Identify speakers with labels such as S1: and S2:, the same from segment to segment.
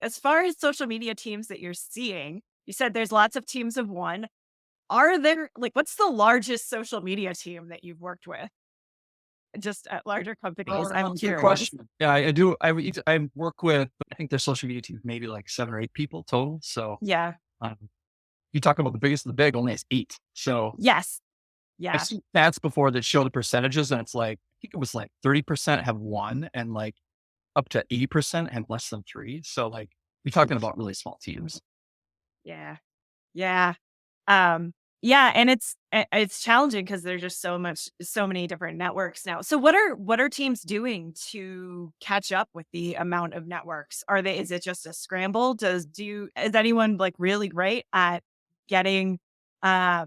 S1: as far as social media teams that you're seeing, you said there's lots of teams of one. Are there like what's the largest social media team that you've worked with? Just at larger companies. I'm
S2: Good
S1: curious.
S2: question. Yeah, I do. I work with, I think their social media team, maybe like 7 or 8 people total. So
S1: Yeah.
S2: um, you talk about the biggest of the big, only has 8. So
S1: Yes.
S2: I've
S1: Yeah.
S2: seen stats before that show the percentages, and it's like, I think it was like 30% have one, and like up to 80% have less than three. So like, you're talking about really small teams.
S1: Yeah. Yeah. Um, yeah, and it's challenging because there's just so many different networks now. So what are teams doing to catch up with the amount of networks? Is it just a scramble? Is anyone like really great at getting uh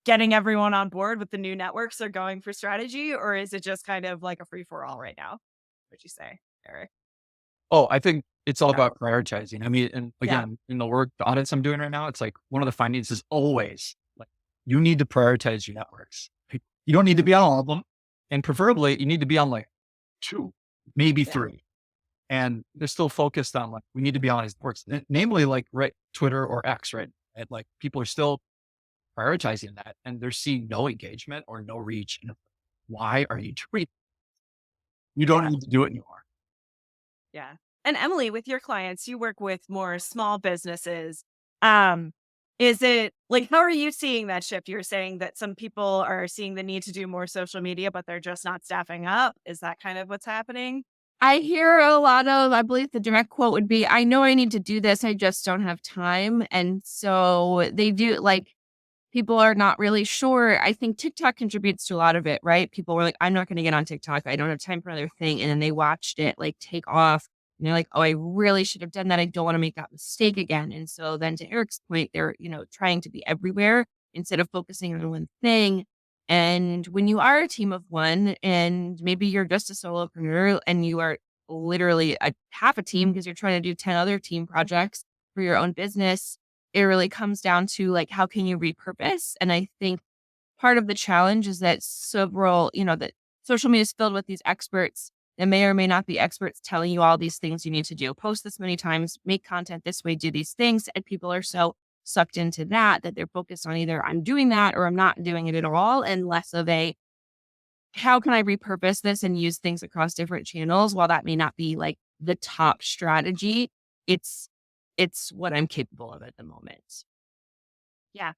S1: getting everyone on board with the new networks they're going for strategy, or is it just kind of like a free for all right now? Would you say, Eric?
S2: Oh, I think it's all about prioritizing. I mean, and
S1: Yeah.
S2: again, in the audits I'm doing right now, it's like one of the findings is always like, you need to prioritize your networks. Like, you don't need to be on all of them. And preferably you need to be on like 2, maybe
S1: Yeah.
S2: 3. And they're still focused on like, we need to be on these networks, namely like, right, Twitter or X, right? And like, people are still prioritizing that, and they're seeing no engagement or no reach. And why are you doing? You don't
S1: Yeah.
S2: need to do it anymore.
S1: Yeah. And Emily, with your clients, you work with more small businesses. Um, is it like how are you seeing that shift? You're saying that some people are seeing the need to do more social media, but they're just not staffing up. Is that kind of what's happening?
S3: I hear a lot of, I believe the direct quote would be, I know I need to do this. I just don't have time. And so they do like, people are not really sure. I think TikTok contributes to a lot of it, right? People were like, I'm not going to get on TikTok. I don't have time for another thing. And then they watched it like take off. And they're like, oh, I really should have done that. I don't want to make that mistake again. And so then to Eric's point, they're, trying to be everywhere instead of focusing on one thing. And when you are a team of one and maybe you're just a solopreneur and you are literally half a team because you're trying to do 10 other team projects for your own business, it really comes down to like, how can you repurpose? And I think part of the challenge is that that social media is filled with these experts that may or may not be experts telling you all these things you need to do. Post this many times, make content this way, do these things. And people are so sucked into that they're focused on either I'm doing that or I'm not doing it at all. And less of a, how can I repurpose this and use things across different channels? While that may not be like the top strategy, it's what I'm capable of at the moment.
S1: Yeah.